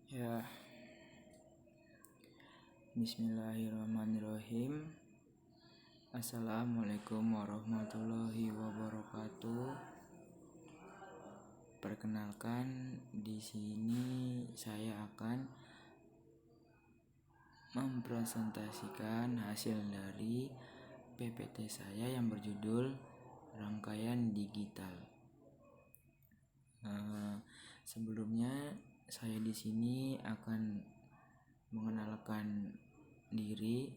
Ya, bismillahirrahmanirrahim. Assalamualaikum warahmatullahi wabarakatuh. Perkenalkan, di sini saya akan mempresentasikan hasil dari PPT saya yang berjudul Rangkaian Digital. Sebelumnya saya di sini akan mengenalkan diri.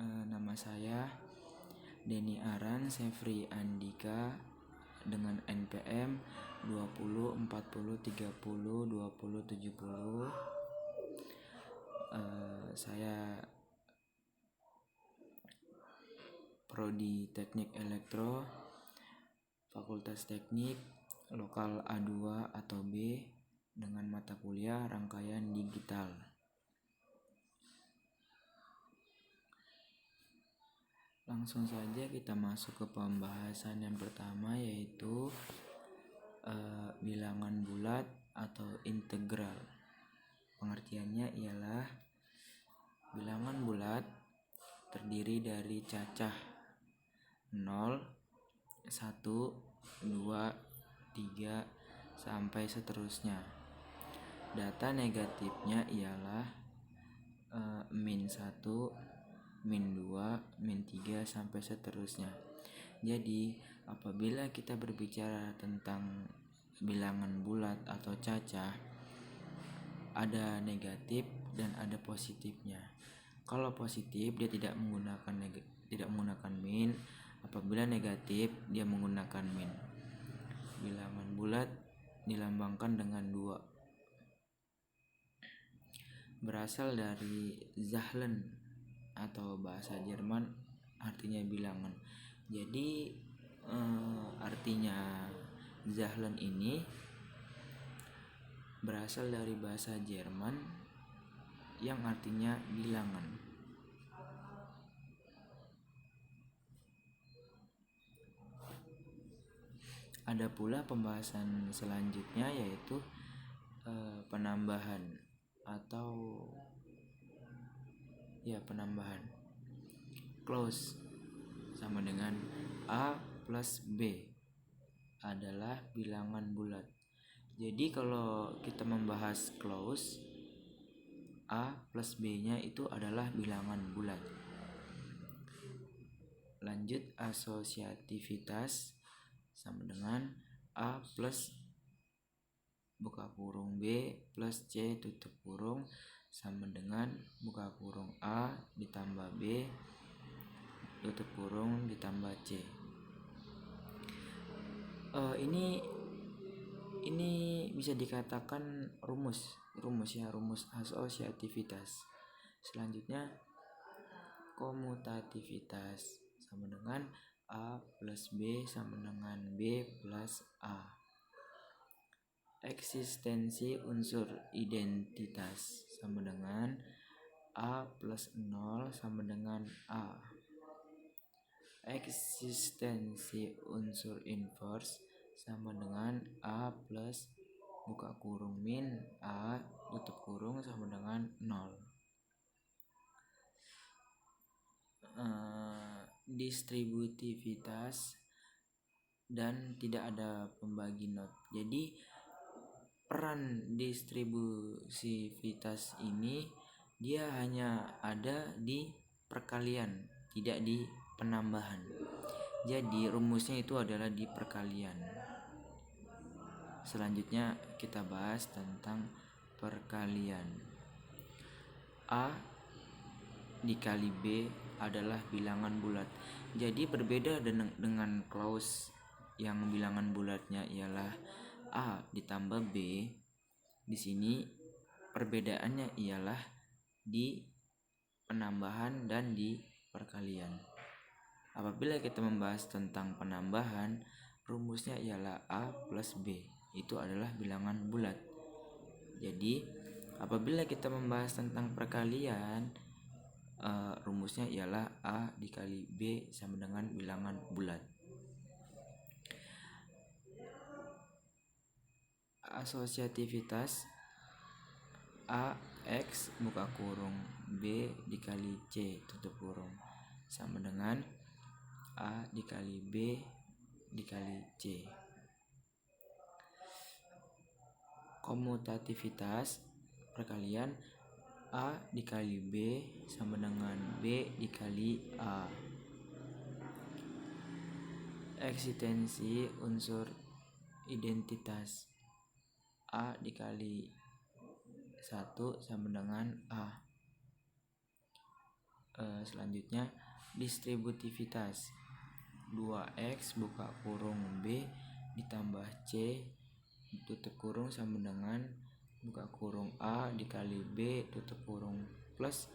Nama saya Denny Aran Sefri Andika dengan NPM 20 40 30 20 70. Saya prodi Teknik Elektro, Fakultas Teknik, lokal A2 atau B dengan mata kuliah Rangkaian Digital. Langsung saja kita masuk ke pembahasan yang pertama, yaitu bilangan bulat atau integral. Pengertiannya ialah bilangan bulat terdiri dari cacah 0, 1, 2, 3 sampai seterusnya. Data negatifnya ialah min 1, min 2, min 3 sampai seterusnya. Jadi apabila kita berbicara tentang bilangan bulat atau cacah, ada negatif dan ada positifnya. Kalau positif dia tidak menggunakan min, apabila negatif dia menggunakan min. Bilangan bulat dilambangkan dengan 2. Berasal dari Zahlen atau bahasa Jerman, artinya bilangan. Jadi artinya Zahlen ini berasal dari bahasa Jerman yang artinya bilangan. Ada pula pembahasan selanjutnya, yaitu penambahan atau penambahan. Close sama dengan A plus B adalah bilangan bulat. Jadi kalau kita membahas close, A plus B-nya itu adalah bilangan bulat. Lanjut, asosiativitas sama dengan A plus buka kurung B plus C tutup kurung sama dengan buka kurung A ditambah B tutup kurung ditambah C. Ini bisa dikatakan rumus asosiativitas. Selanjutnya komutativitas sama dengan A plus B sama dengan B plus A. Eksistensi unsur identitas sama dengan A plus 0 sama dengan A. Eksistensi unsur inverse sama dengan A plus buka kurung min A tutup kurung sama dengan 0. Distributivitas dan tidak ada pembagi not. Jadi peran distribusivitas ini dia hanya ada di perkalian, tidak di penambahan. Jadi rumusnya itu adalah di perkalian. Selanjutnya kita bahas tentang perkalian. A dikali B adalah bilangan bulat. Jadi berbeda dengan close yang bilangan bulatnya ialah A ditambah B. Di sini perbedaannya ialah di penambahan dan di perkalian. Apabila kita membahas tentang penambahan, rumusnya ialah A plus B. Itu adalah bilangan bulat. Jadi apabila kita membahas tentang perkalian, rumusnya ialah A dikali B sama dengan bilangan bulat. Asosiativitas A X buka kurung B dikali C tutup kurung sama dengan A dikali B dikali C. Komutativitas perkalian A dikali B sama dengan B dikali A. Eksistensi unsur identitas A dikali 1 sama dengan A. Selanjutnya distributivitas 2X buka kurung B ditambah C tutup kurung sama dengan buka kurung A dikali B tutup kurung plus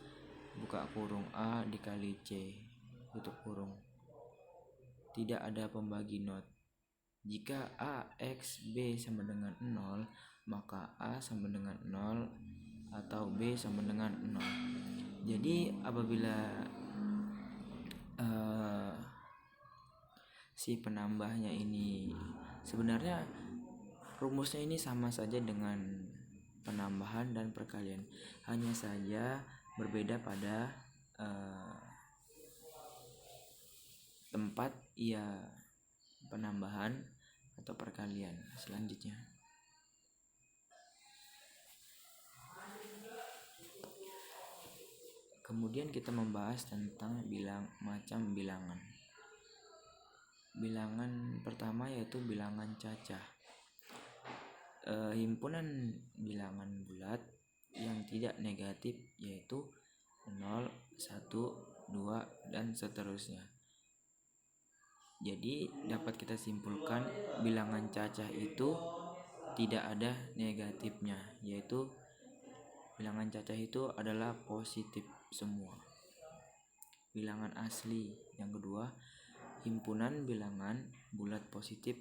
buka kurung A dikali C tutup kurung. Tidak ada pembagi not. Jika A X B sama dengan 0, maka A sama dengan 0 atau B sama dengan 0. Jadi apabila si penambahnya ini sebenarnya rumusnya ini sama saja dengan penambahan dan perkalian, hanya saja berbeda pada tempat ia penambahan atau perkalian. Selanjutnya kemudian kita membahas tentang macam bilangan. Bilangan pertama yaitu bilangan cacah. Himpunan bilangan bulat yang tidak negatif yaitu 0, 1, 2 dan seterusnya. Jadi dapat kita simpulkan bilangan cacah itu tidak ada negatifnya, yaitu bilangan cacah itu adalah positif semua. Bilangan asli yang kedua, himpunan bilangan bulat positif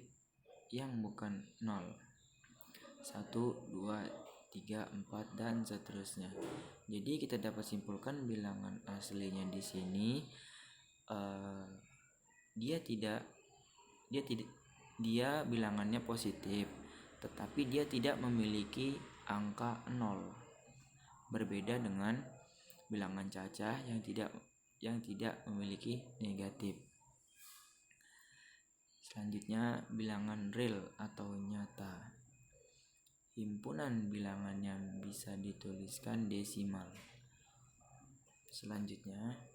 yang bukan 0, 1, 2, 3, 4 dan seterusnya. Jadi kita dapat simpulkan bilangan aslinya di sini dia bilangannya positif, tetapi dia tidak memiliki angka 0. Berbeda dengan bilangan cacah yang tidak memiliki negatif. Selanjutnya bilangan real atau nyata. Himpunan bilangan yang bisa dituliskan desimal. Selanjutnya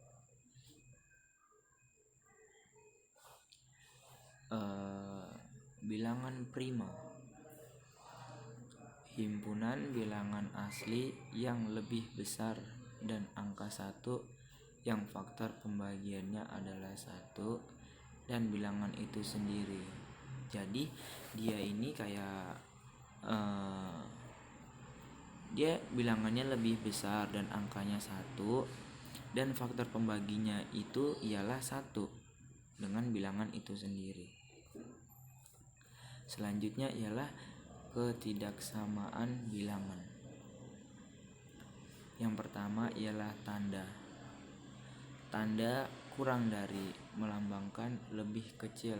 bilangan prima. Himpunan bilangan asli yang lebih besar dan angka 1 yang faktor pembagiannya adalah 1 dan bilangan itu sendiri. Jadi dia ini kayak dia bilangannya lebih besar dan angkanya 1 dan faktor pembaginya itu ialah 1 dengan bilangan itu sendiri. Selanjutnya ialah ketidaksamaan bilangan. Yang pertama ialah tanda. Tanda kurang dari melambangkan lebih kecil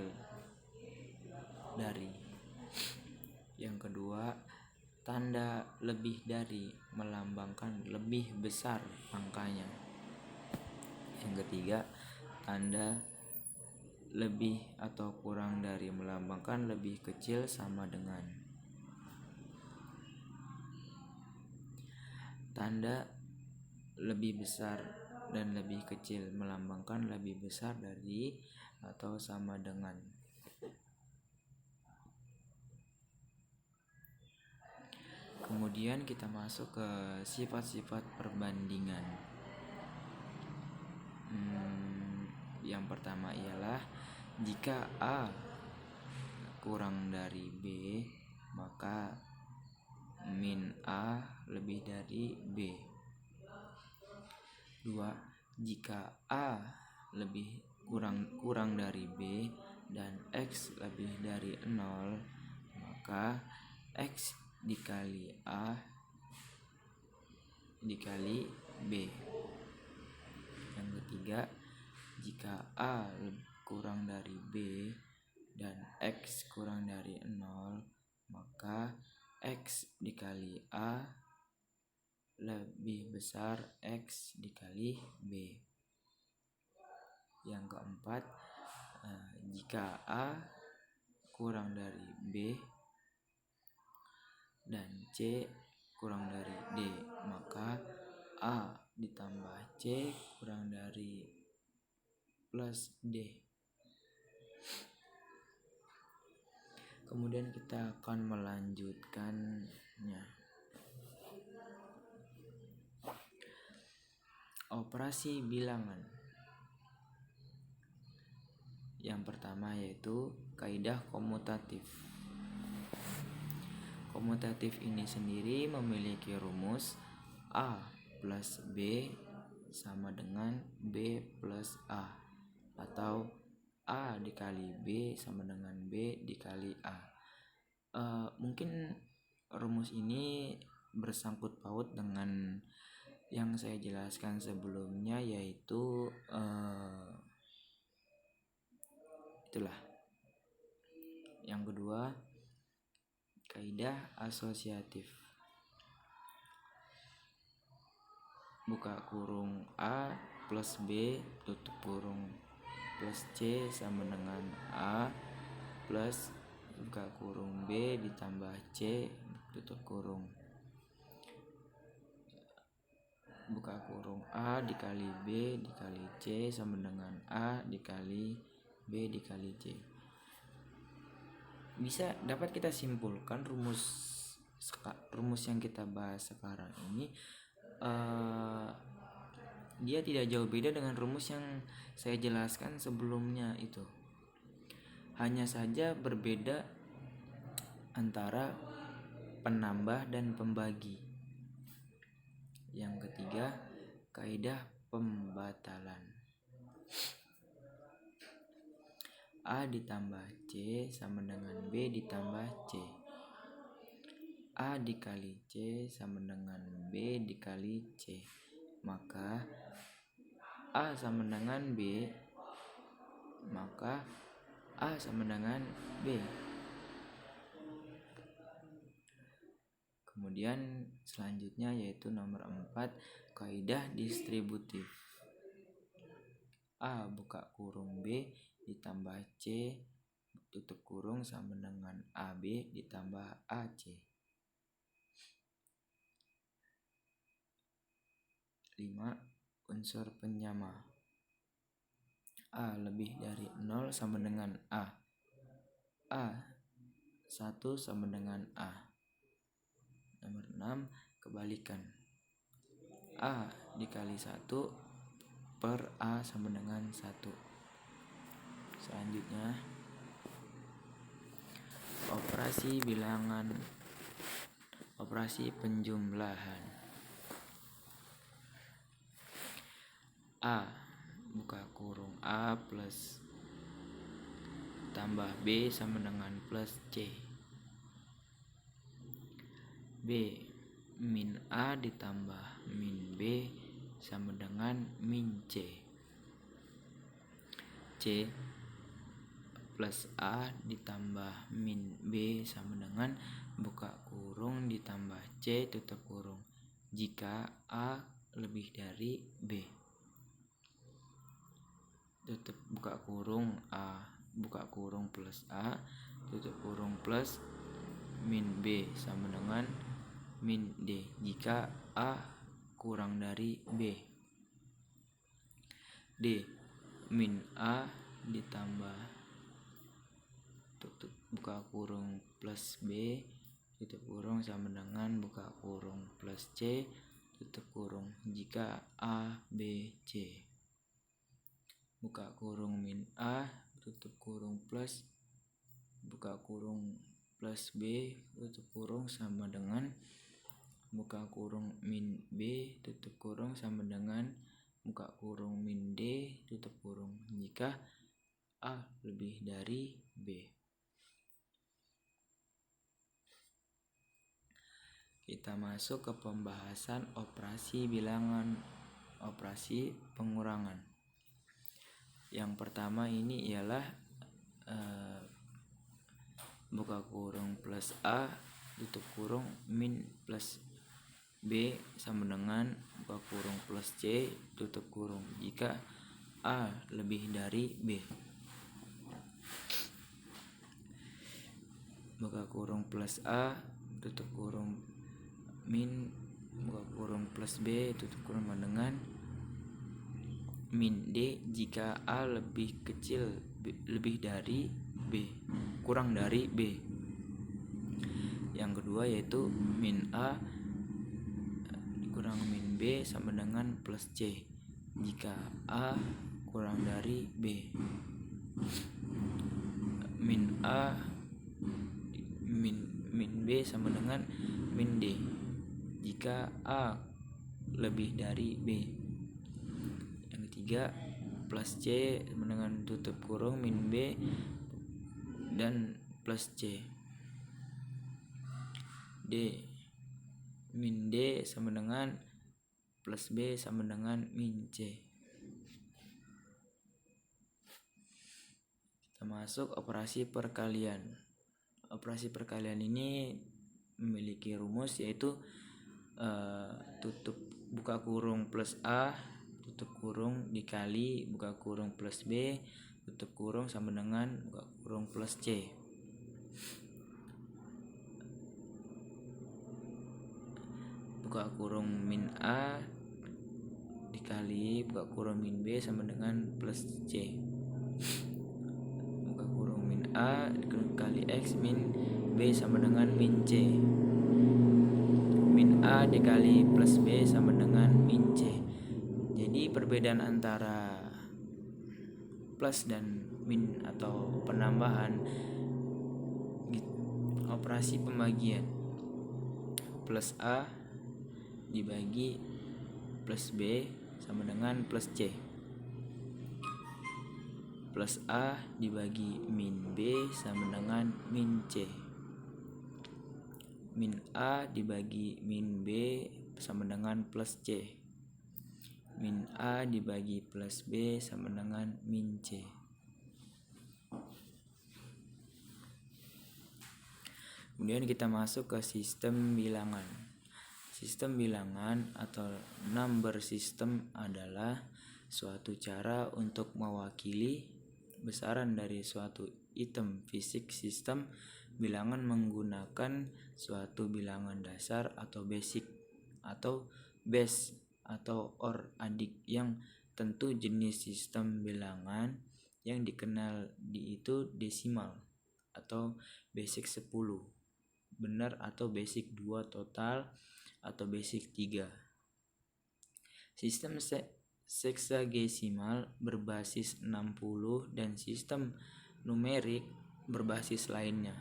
dari. Yang kedua, tanda lebih dari melambangkan lebih besar angkanya. Yang ketiga, tanda lebih atau kurang dari melambangkan lebih kecil sama dengan. Tanda lebih besar dan lebih kecil melambangkan lebih besar dari atau sama dengan. Kemudian kita masuk ke sifat-sifat perbandingan. Yang pertama ialah jika A kurang dari B, maka min A lebih dari B. 2. Jika A lebih kurang dari B dan X lebih dari 0, maka X dikali A dikali B. Yang ketiga, jika A kurang dari B dan X kurang dari 0, maka X dikali A lebih besar X dikali B. Yang keempat, jika A kurang dari B dan C kurang dari D, maka A ditambah C kurang dari plus D. Kemudian kita akan melanjutkannya. Operasi bilangan. Yang pertama yaitu kaidah komutatif. Komutatif ini sendiri memiliki rumus A plus B sama dengan B plus A, atau A dikali B sama dengan B dikali A. Mungkin rumus ini bersangkut paut dengan yang saya jelaskan sebelumnya, yaitu itulah. Yang kedua, kaidah asosiatif. Buka kurung A plus B tutup kurung plus C sama dengan A plus buka kurung B ditambah C tutup kurung. Buka kurung A dikali B dikali C sama dengan A dikali B dikali C. Bisa dapat kita simpulkan rumus yang kita bahas sekarang ini dia tidak jauh beda dengan rumus yang saya jelaskan sebelumnya itu. Hanya saja berbeda antara penambah dan pembagi. Yang ketiga, kaidah pembatalan. A ditambah C sama dengan B ditambah C. A dikali C sama dengan B dikali C. Maka A sama dengan B, maka A sama dengan B. Kemudian selanjutnya yaitu nomor 4, kaidah distributif. A buka kurung B ditambah C tutup kurung sama dengan AB ditambah AC. 5. Unsur penyama. A lebih dari 0 sama dengan A. A 1 sama dengan A. Nomor 6, kebalikan. A dikali 1 per A sama dengan 1. Selanjutnya, operasi bilangan. Operasi penjumlahan. A buka kurung A plus tambah B sama dengan plus C. B min A ditambah min B sama dengan min C. C plus A ditambah min B sama dengan buka kurung ditambah C tutup kurung jika A lebih dari B. Tutup buka kurung A buka kurung plus A tutup kurung plus min B sama dengan min D jika A kurang dari B. D min A ditambah tutup buka kurung plus B tutup kurung sama dengan buka kurung plus C tutup kurung jika A B C. Buka kurung min A tutup kurung plus buka kurung plus B tutup kurung sama dengan buka kurung min B tutup kurung sama dengan buka kurung min D tutup kurung jika A lebih dari B. Kita masuk ke pembahasan operasi bilangan, operasi pengurangan. Yang pertama ini ialah buka kurung plus A tutup kurung min plus B sama dengan buka kurung plus C tutup kurung jika A lebih dari B. Buka kurung plus A tutup kurung min buka kurung plus B tutup kurung sama dengan min D jika A lebih kecil lebih dari B kurang dari B. Yang kedua yaitu min A kurang min B sama dengan plus C jika A kurang dari B. Min A min B sama dengan min D jika A lebih dari B. Yang ketiga plus C sama dengan tutup kurung min B dan plus C. D min D sama dengan plus B sama dengan min C. Kita masuk operasi perkalian. Operasi perkalian ini memiliki rumus yaitu tutup buka kurung plus A tutup kurung dikali buka kurung plus B tutup kurung sama dengan buka kurung plus C. Buka kurung min A dikali buka kurung min B sama dengan plus C. Buka kurung min A dikali X min B sama dengan min C. Min A dikali plus B sama dengan min C. Jadi perbedaan antara plus dan min atau penambahan operasi pembagian plus A dibagi plus B sama dengan plus C. Plus A dibagi min B sama dengan min C. Min A dibagi min B sama dengan plus C. Min A dibagi plus B sama dengan min C. Kemudian kita masuk ke sistem bilangan. Sistem bilangan atau number system adalah suatu cara untuk mewakili besaran dari suatu item fisik sistem bilangan menggunakan suatu bilangan dasar atau basic atau base atau or adik yang tentu jenis sistem bilangan yang dikenal itu desimal atau basic 10 benar atau basic 2 total atau basic 3. Sistem seksagesimal berbasis 60 dan sistem numerik berbasis lainnya.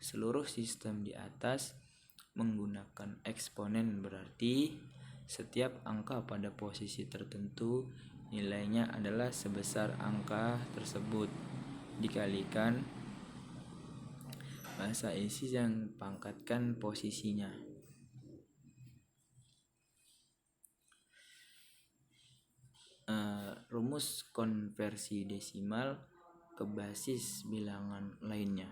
Seluruh sistem di atas menggunakan eksponen berarti setiap angka pada posisi tertentu nilainya adalah sebesar angka tersebut dikalikan masa isi yang pangkatkan posisinya. Rumus konversi desimal ke basis bilangan lainnya.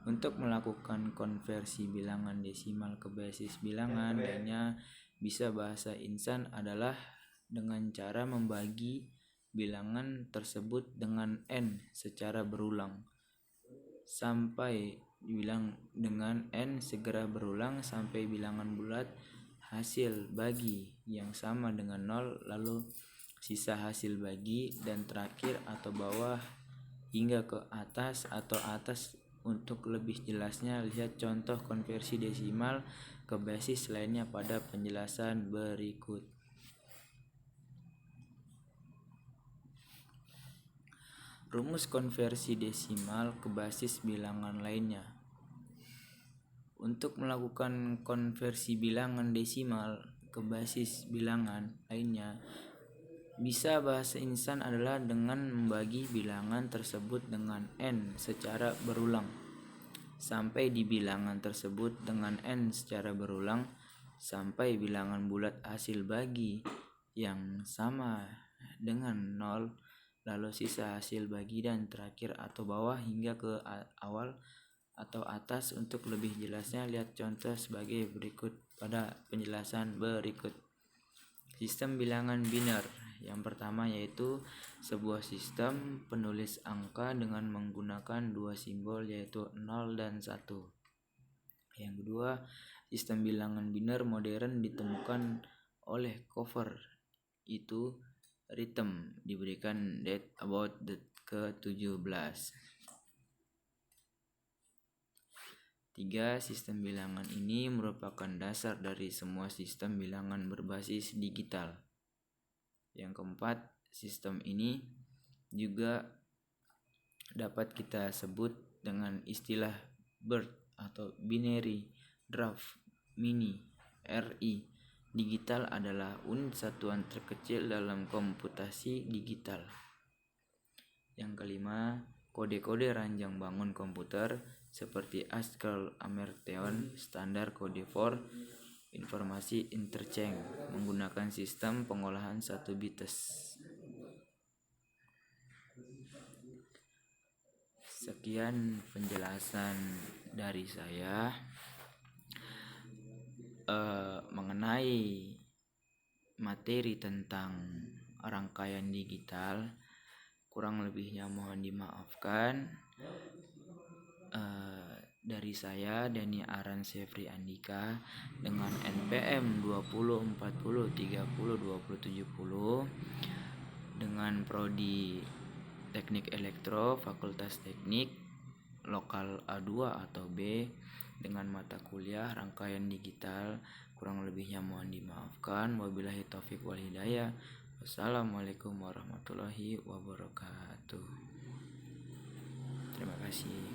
Untuk melakukan konversi bilangan desimal ke basis bilangan lainnya bisa bahasa insan adalah dengan cara membagi bilangan tersebut dengan n secara berulang sampai bilang dengan n segera berulang sampai bilangan bulat hasil bagi yang sama dengan 0 lalu sisa hasil bagi dan terakhir atau bawah hingga ke atas atau atas. Untuk lebih jelasnya lihat contoh konversi desimal ke basis lainnya pada penjelasan berikut. Rumus konversi desimal ke basis bilangan lainnya. Untuk melakukan konversi bilangan desimal ke basis bilangan lainnya bisa bahasa insan adalah dengan membagi bilangan tersebut dengan n secara berulang sampai di bilangan tersebut dengan n secara berulang sampai bilangan bulat hasil bagi yang sama dengan 0 lalu sisa hasil bagi dan terakhir atau bawah hingga ke awal atau atas. Untuk lebih jelasnya lihat contoh sebagai berikut pada penjelasan berikut. Sistem bilangan biner. Yang pertama yaitu sebuah sistem penulis angka dengan menggunakan dua simbol yaitu 0 dan 1. Yang kedua, sistem bilangan biner modern ditemukan oleh Cover, itu Rhythm, diberikan date about the ke-17. 3. Sistem bilangan ini merupakan dasar dari semua sistem bilangan berbasis digital. Yang keempat, sistem ini juga dapat kita sebut dengan istilah BERT atau Binary Draft Mini RI. Digital adalah unit satuan terkecil dalam komputasi digital. Yang kelima, kode-kode ranjang bangun komputer seperti ASCII Amertheon standar kode for informasi interchange menggunakan sistem pengolahan 1 bites. Sekian penjelasan dari saya mengenai materi tentang rangkaian digital. Kurang lebihnya mohon dimaafkan. Dari saya Dani Aran Sefri Andika dengan NPM 2040302070 dengan prodi Teknik Elektro Fakultas Teknik Lokal A2 atau B dengan mata kuliah rangkaian digital. Kurang lebihnya mohon dimaafkan. Wabillahi taufik wal hidayah. Wassalamualaikum warahmatullahi wabarakatuh. Terima kasih.